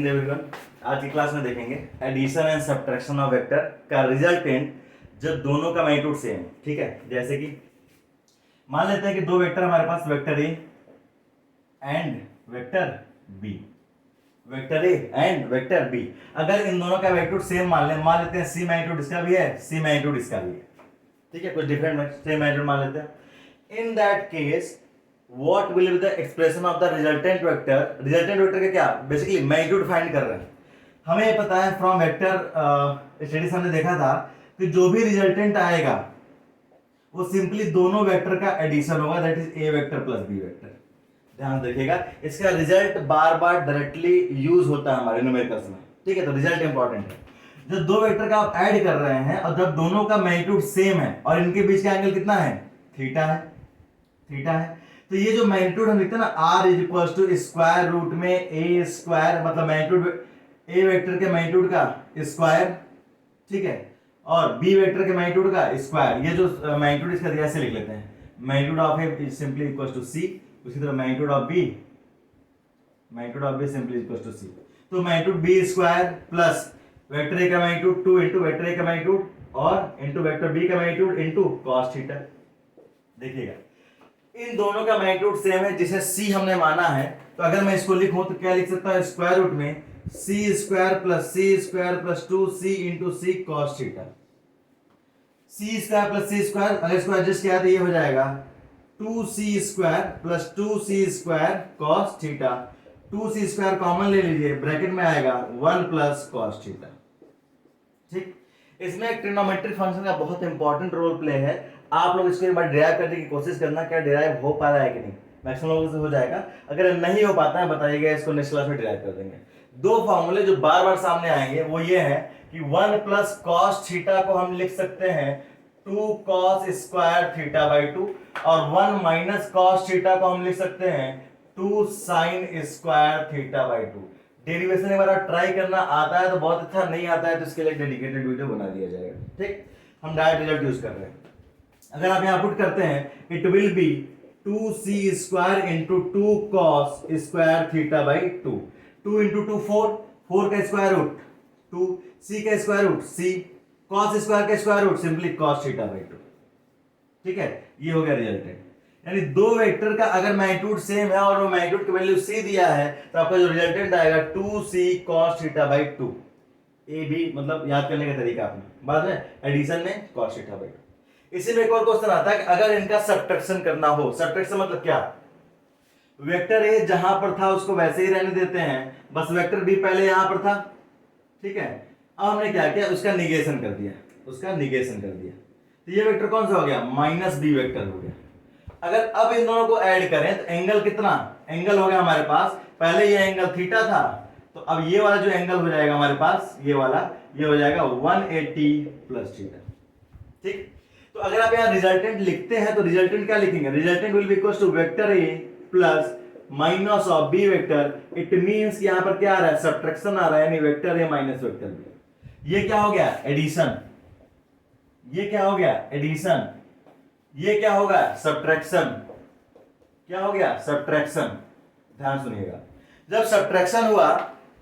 Everyone, आज की class में देखेंगे addition and subtraction of vector का रिजल्टेंट जब दोनों का मैग्नीट्यूड सेम है। ठीक है, जैसे कि मान लेते हैं कि दो वेक्टर हमारे पास, vector A and vector B, vector A and vector B. अगर इन दोनों का मैग्नीट्यूड सेम मान लेते हैं सी मैग्नीट्यूड इसका भी है, सी मैग्नीट्यूड इसका भी है। ठीक है, कुछ डिफरेंट सेम मैग्नीट्यूड मान लेते हैं। इन that case what will be the expression of the resultant vector? resultant vector का क्या, बेसिकली मैग्नीट्यूड फाइंड कर रहे हैं। हमें पता है फ्रॉम वेक्टर स्टडीज हमने देखा था कि जो भी रिजल्टेंट आएगा वो सिंपली दोनों वेक्टर का एडिशन होगा, that is A vector plus B vector. ध्यान रखिएगा, इसका रिजल्ट बार बार डायरेक्टली यूज होता है हमारे न्यूमेरिकल्स में। ठीक है, तो रिजल्ट इंपॉर्टेंट है। जब दो वेक्टर का आप ऐड कर रहे हैं और जब दोनों का मैग्नीट्यूड सेम है और इनके बीच का एंगल कितना है, थीटा है, थीटा है। तो ये जो मैग्नीट्यूड हम लिखते हैं ना, R is equal to square root में ए स्क्वायर, मतलब मैग्नीट्यूड ए वेक्टर के मैग्नीट्यूड का स्क्वायर, ठीक है, और बी वेक्टर के मैग्नीट्यूड का स्क्वायर। ये जो मैग्नीट्यूड इसका दिया ऐसे लिख लेते हैं, magnitude of A is simply equal to C, उसी तरह magnitude of B simply equal to C. तो magnitude B square plus vector A का मैग्नीट्यूड 2 इंटू वेक्टर ए का मैग्नीट्यूड और इंटू वेक्टर बी का मैग्नीट्यूड इंटू कॉस थीटा। देखिएगा, इन दोनों का मैग्नीट्यूड सेम है जिसे c हमने माना है। तो अगर मैं इसको लिखूं तो क्या लिख सकता हूं, स्क्वायर रूट में c square plus 2c into C cos theta. c square plus c square, अगर इसको एडजस्ट किया तो ये हो जाएगा 2c square plus 2c square cos theta. 2c square common ले लीजिए, ब्रैकेट में आएगा 1 प्लस कॉस थीटा। ठीक, इसमें एक ट्रिग्नोमेट्रिक फंक्शन का बहुत इंपॉर्टेंट रोल प्ले है। आप लोग इसको एक बार डिराइव करने की कोशिश करना, क्या डिराइव हो पा रहा है कि नहीं। मैक्सिमम लोगों से हो जाएगा, अगर नहीं हो पाता है बताइएगा, इसको नेक्स्ट क्लास में डिराइव कर देंगे। दो फॉर्मूले जो बार बार सामने आएंगे वो ये है कि 1 प्लस कॉस थीटा को हम लिख सकते हैं 2 कॉस स्क्वायर थीटा बाई 2, और 1 माइनस कॉस थीटा को हम लिख सकते हैं 2 sine square theta by 2। Derivation एक बार ट्राई करना, आता है तो बहुत अच्छा, नहीं आता है तो इसके लिए डेडिकेटेड वीडियो बना दिया जाएगा। ठीक, हम डायरेक्ट रिजल्ट यूज कर रहे हैं। अगर आप यहां पुट करते हैं, it will be 2c square into 2 cos square theta by 2। 2 into 2 4 का स्क्वायर रूट 2, c का square root c, cos square का square root simply cos theta by 2। ठीक है, ये हो गया रिजल्टेंट। यानी दो वेक्टर का अगर मैग्नीट्यूड सेम है और वो मैग्नीट्यूड की वैल्यू c दिया है तो आपका जो रिजल्टेंट आएगा 2c cos theta by 2। A B मतलब याद करने का तरीका आपने, बाद में एडिशन में cos थीटा बाई 2। इसी में एक और क्वेश्चन आता है कि अगर इनका सब्ट्रैक्शन करना हो। सब्ट्रैक्शन मतलब क्या, वेक्टर ए जहां पर था उसको वैसे ही रहने देते हैं, बस वेक्टर बी पहले यहां पर था। ठीक है, अब हमने क्या किया, उसका निगेशन कर दिया, तो ये वेक्टर कौन सा हो गया, माइनस बी वेक्टर हो गया। अगर अब इन दोनों को ऐड करें तो एंगल कितना, एंगल हो गया हमारे पास, पहले ये एंगल थीटा था, तो अब ये वाला जो एंगल हो जाएगा हमारे पास, ये वाला, ये हो जाएगा 180 प्लस थीटा। ठीक, तो अगर आप यहाँ रिजल्टेंट लिखते हैं तो रिजल्टेंट क्या लिखेंगे, resultant will be equal to vector A plus minus of B vector. It means यहाँ पर क्या आ रहा है, सब्ट्रैक्शन आ रहा है, यानी vector A minus vector B. ये क्या हो गया, एडिशन। ये क्या हो गया, एडिशन। ये क्या होगा, सब्ट्रैक्शन। क्या हो गया, सब्ट्रैक्शन। ध्यान सुनिएगा, जब सब्ट्रैक्शन हुआ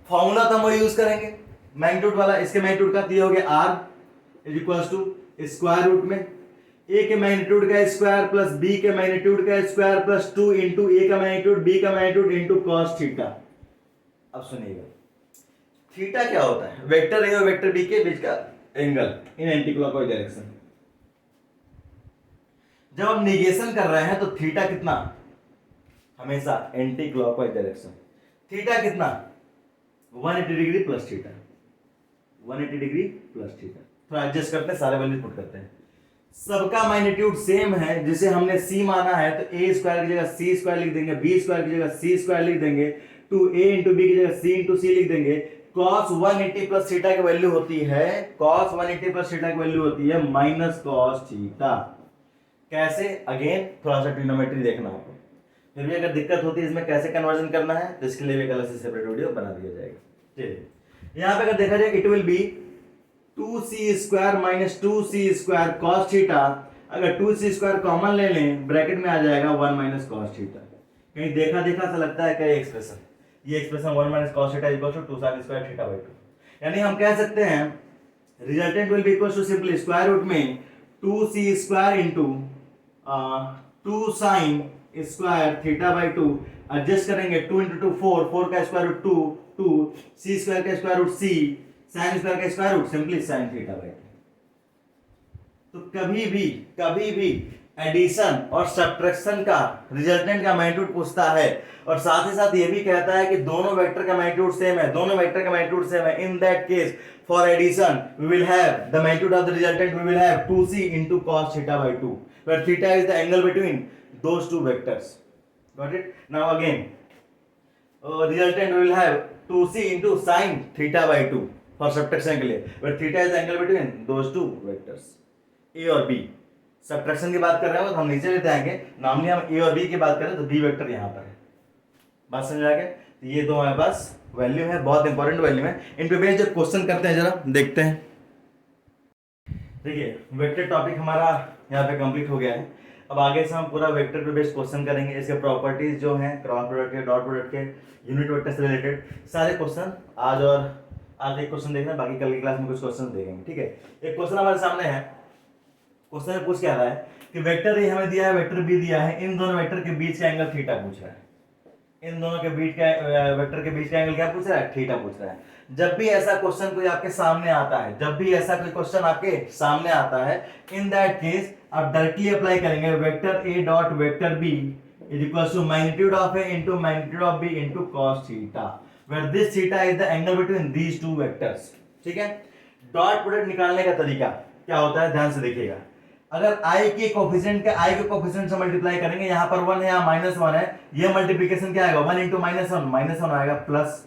फॉर्मूला तो हम वो यूज करेंगे मैग्नीट्यूड वाला। इसके मैग्नीट्यूड का दिया हो गया r is equal to square root में a के मैग्नीट्यूड का स्क्वायर प्लस b के मैग्नीट्यूड का स्क्वायर प्लस 2 इंटू a का मैग्नीट्यूड b का मैग्नीट्यूड इंटू कॉस थीटा। अब सुनिएगा, थीटा क्या होता है, वेक्टर a और वेक्टर b के बीच का angle in anti clockwise direction. जब हम निगेशन कर रहे हैं तो थीटा कितना, हमेशा एंटी क्लॉकवाइज डायरेक्शन। थीटा कितना, 180 degree plus theta, 180 degree plus theta. थोड़ा एडजस्ट करते हैं, सारे वैल्यू पुट करते हैं। सबका मैग्नीट्यूड सेम है, जिसे हमने c माना है तो a स्क्वायर की जगह c स्क्वायर लिख देंगे, b स्क्वायर की जगह c स्क्वायर लिख देंगे, 2a इंटू बी की जगह c इंटू सी लिख देंगे। cos 180 प्लस थीटा की वैल्यू होती है, cos 180 प्लस थीटा की वैल्यू होती है माइनस cos थीटा। कैसे, अगेन थोड़ा सा ट्रिग्नोमेट्री देखना आपको, फिर भी अगर दिक्कत होती है इसमें कैसे कन्वर्जन करना है तो इसके लिए भी अलग से सेपरेट वीडियो बना दिया जाएगा। चलिए, यहाँ पे अगर देखा जाए, it will be 2c square minus 2c square cos theta. अगर 2c स्क्वायर कॉमन ले लें, ब्रैकेट में आ जाएगा 1 माइनस कॉस थीटा। कहीं देखा सा लगता है क्या ये एक्सप्रेशन, ये expression 1 minus cos theta equal to 2 sine square theta by 2। यानी हम कह सकते हैं resultant will be equal to simply square root में 2c square into 2 sine square theta by 2, adjust करेंगे 2 इंटू 2 4, 4 का स्क्वायर रूट 2, 2 c स्क्वायर का square root c, sine square का square root simply sine theta by 2। तो कभी भी addition और subtraction का रिजल्टेंट का मैग्नीट्यूड पूछता है और साथ ही साथ ये भी कहता है कि दोनों वेक्टर का मैग्नीट्यूड सेम है, दोनों वेक्टर का मैग्नीट्यूड सेम है, in that case for addition we will have the magnitude of the resultant we will have 2c into cos theta by 2 where theta is the angle between those two vectors. Got it? Now again resultant we will have 2c into sin theta by 2 for subtraction के लिए, where theta is the angle between those two vectors a और b। Subtraction की बात कर रहे हो तो हम नीचे लेते आएंगे, नॉर्मली हम ए और बी की बात करें तो बी वेक्टर यहाँ पर है। बात समझ आ गया? तो ये दो हमारे पास वैल्यू है, बहुत इंपॉर्टेंट वैल्यू है। इन पे बेस्ड जब क्वेश्चन करते हैं जरा देखते हैं। देखिए वेक्टर टॉपिक हमारा यहाँ पे कंप्लीट हो गया है। अब आगे से हम पूरा वेक्टर पे बेस्ड क्वेश्चन करेंगे, इसके प्रॉपर्टीज जो हैं क्रॉस प्रोडक्ट के, डॉट प्रोडक्ट के, यूनिट वेक्टर से रिलेटेड सारे क्वेश्चन आज एक क्वेश्चन देखना, बाकी कल की क्लास में कुछ क्वेश्चन देखेंगे। ठीक है, एक क्वेश्चन हमारे सामने है। क्वेश्चन में पूछ क्या रहा है कि वेक्टर ए हमें दिया है, वेक्टर बी दिया है, इन दोनों वेक्टर के बीच का एंगल थीटा पूछ रहा है। इन दोनों के बीच का वेक्टर के बीच का एंगल क्या पूछ रहा है? थीटा पूछ रहा है। जब भी ऐसा क्वेश्चन कोई आपके सामने आता है, जब भी ऐसा कोई क्वेश्चन आपके सामने आता है, इन दैट केस आप डायरेक्टली अप्लाई करेंगे vector A dot vector B is equal to magnitude of A into magnitude of B into cos theta, where this theta is the angle between these two vectors. ठीक है, dot product निकालने का तरीका क्या होता है, ध्यान से देखिएगा। अगर i के कोफिशिएंट के i के कोफिशिएंट से मल्टीप्लाई करेंगे, यहाँ पर 1 है, यहाँ -1 है, ये मल्टीप्लिकेशन क्या आएगा? 1 into -1 आएगा, प्लस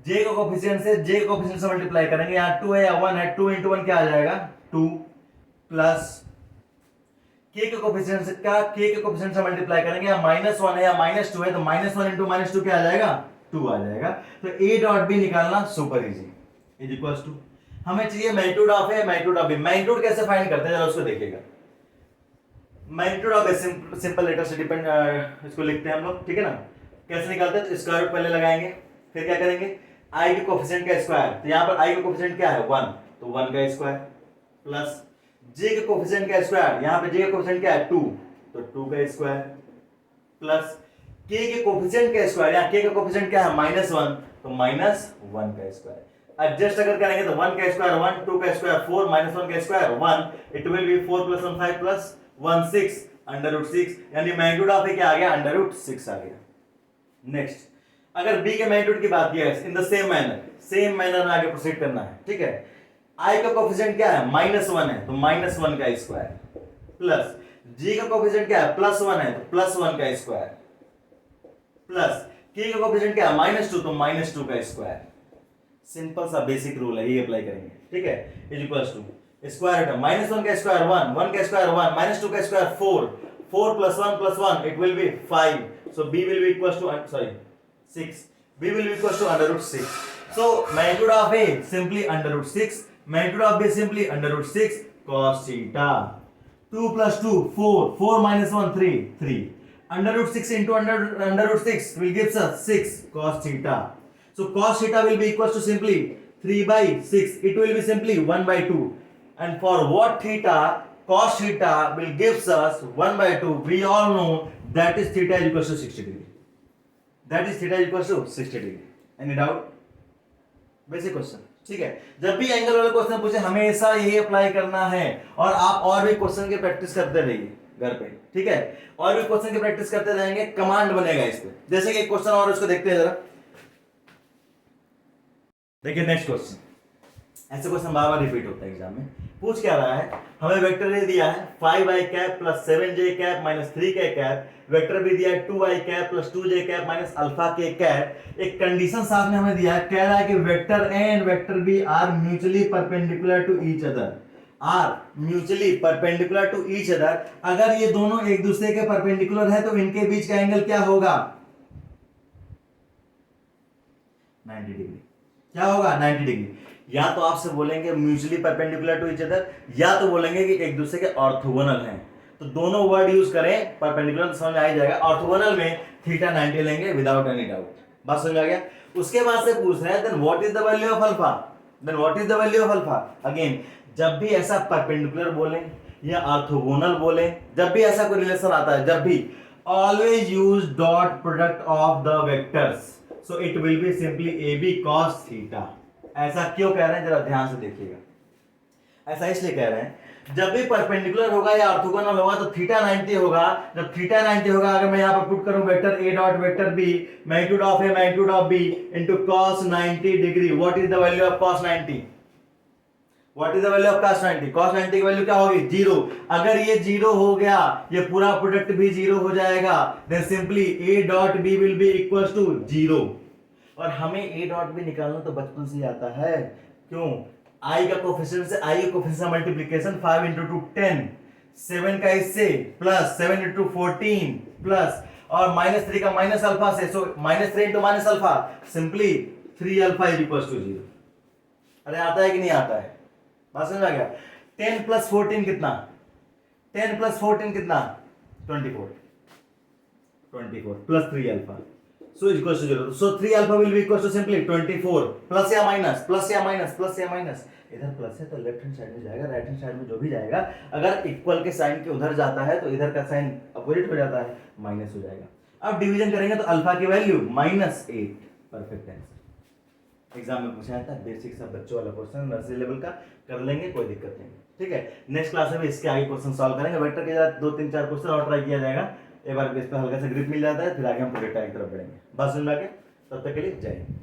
j को कोफिशिएंट से j के कोफिशिएंट से मल्टीप्लाई करेंगे, यहाँ 2 है या 1 है, 2 into 1 क्या आ जाएगा? 2, प्लस k के कोफिशिएंट से मल्टीप्लाई करेंगे, यहाँ -1 है या -2 है, तो -1 into -2 क्या आ जाएगा? 2 आ जाएगा। तो a डॉट b निकालना super easy, is equals to हमें चाहिए magnitude of A, magnitude of B. Magnitude कैसे फाइंड करते हैं जरा उसको देखिएगा। Magnitude of A simple letter से डिपेंड, इसको लिखते हैं हम लोग। ठीक है ना, कैसे निकालते हैं? तो स्क्वायर रूट पहले लगाएंगे, फिर क्या करेंगे? i के कोफिशिएंट का स्क्वायर, तो यहाँ पर i का कोफिशिएंट क्या है? 1, तो 1 का स्क्वायर, प्लस j के कोफिशिएंट का स्क्वायर, यहाँ पे j का कोफिशिएंट क्या है? 2, तो 2 का स्क्वायर, प्लस k के कोफिशिएंट का स्क्वायर, यहाँ k का कोफिशिएंट क्या है? -1, तो -1 का स्क्वायर। एडजस्ट अगर करेंगे तो 1 का स्क्वायर 1, 2 का स्क्वायर 4, -1 का स्क्वायर 1, इट विल बी 4 + 1 5 + 1 6 √6, यानी मैग्नीट्यूड ऑफ ए क्या आ गया? √6 आ गया। नेक्स्ट, अगर b के मैग्नीट्यूड की बात किया इन द सेम मैनर में आगे प्रोसीड करना है। ठीक है, i का कोफिशिएंट क्या है? -1 है, तो -1 का स्क्वायर, प्लस g का कोफिशिएंट क्या है? +1 है, तो +1 का स्क्वायर, प्लस k का कोफिशिएंट क्या है? -2, तो -2 का स्क्वायर। सिंपल सा बेसिक रूल है, ये अप्लाई करेंगे। ठीक है, is equals to square root -1 का स्क्वायर 1, 1 का स्क्वायर 1, -2 का square 4, 4 + 1 it will be 5, so b will be equals to 6, b will be equals to √6। So magnitude of a simply √6, magnitude of b simply √6 cos theta. 2 + 2 4, 4 - 1 3, √6 into √6 will gives us 6 cos theta. So cos theta will be equals to simply 3/6. It will be simply 1/2. And for what theta? Cos theta will gives us 1/2. We all know that is theta is equals to 60 degree. That is theta is equals to 60 degree. Any doubt? Basic question. ठीक है, जब भी angle वाले question पूछे हमेशा यही apply करना है, और आप और भी क्वेश्चन की प्रैक्टिस करते रहिए घर पे। ठीक है, और भी क्वेश्चन की प्रैक्टिस करते रहेंगे, कमांड बनेगा इस पे। जैसे कि एक क्वेश्चन और उसको देखते हैं जरा। देखिए नेक्स्ट क्वेश्चन, ऐसे क्वेश्चन बार बार रिपीट होता है एग्जाम में। पूछ क्या रहा है? हमें वेक्टर ए दिया है 5i cap + 7j cap - 3k cap, vector B दिया है 2i cap + 2j cap - alpha k cap. एक कंडीशन साथ में हमें दिया है, कह रहा है कि vector A and vector B are mutually perpendicular to each other, अगर ये दोनों एक दूसरे के परपेंडिकुलर है तो इनके बीच का एंगल क्या होगा? 90 डिग्री। क्या होगा? 90 डिग्री। या तो आपसे बोलेंगे mutually perpendicular to each other, या तो बोलेंगे कि एक दूसरे के ऑर्थोगोनल हैं। तो दोनों वर्ड यूज करें, परपेंडिकुलर तो समझ आ ही जाएगा। ऑर्थोगोनल में थीटा 90 लेंगे विदाउट एनी डाउट। बात समझ में आ गया। उसके बाद से पूछ रहा है then what is the value of alpha, then what is the value of alpha. Again जब भी ऐसा परपेंडिकुलर बोले या ऑर्थोगोनल बोले, जब भी ऐसा कोई रिलेशन आता है, जब भी always use dot product of the vectors, so it will be simply A B cos theta. ऐसा क्यों कह रहे हैं जरा ध्यान से देखिएगा, ऐसा इसलिए कह रहे हैं जब भी परपेंडिकुलर होगा या ऑर्थोगोनल होगा तो थीटा 90 होगा। जब थीटा 90 होगा, अगर मैं यहां पर पुट करूं vector A dot vector B magnitude of A magnitude of B into cos 90 degree, what is the value of cos 90, what is the value of cos 90, cos 90 की वैल्यू क्या होगी 0। अगर ये 0 हो गया, ये पूरा प्रोडक्ट भी 0 हो जाएगा, then simply a dot b will be equals to 0। और हमें a डॉट b निकालना तो बचपन से ही आता है, क्यों, i का कोफिशिएंट से i का कोफिशिएंट मल्टीप्लिकेशन 5 into 2 10, 7 का इससे प्लस 7 into 14 प्लस और -3 का माइनस अल्फा से, so -3 into minus alpha simply 3 alpha is equals to 0। अरे आता है कि नहीं आता है, बात समझ में आ गया। 10 प्लस 14 कितना, 10 प्लस 14 कितना 24, 24 plus 3 alpha, so is equals to 0, so 3 alpha will be equals to simply 24 plus या माइनस, प्लस या माइनस, प्लस या माइनस, इधर प्लस है तो लेफ्ट हैंड साइड में जाएगा, राइट हैंड साइड में जो भी जाएगा, अगर इक्वल के साइन के उधर जाता है तो इधर का साइन अपोजिट हो जाता है, माइनस हो जाएगा। अब डिवीजन करेंगे तो अल्फा की वैल्यू -8, परफेक्ट आंसर। एग्जाम में पूछा था, बेसिक सा बच्चों वाला क्वेश्चन, नर्सरी लेवल का, कर लेंगे कोई दिक्कत नहीं, ठीक है। नेक्स्ट क्लास में भी इसके आगे क्वेश्चन सॉल्व करेंगे, वेक्टर के 2-3-4 क्वेश्चन और ट्राई किया जाएगा, एक बार इस पर हल्का सा ग्रिप मिल जाता है, फिर आगे हम प्रोजेक्ट की तरफ बढ़ेंगे। बस सुन लगे, तब तक के लिए जय हिंद।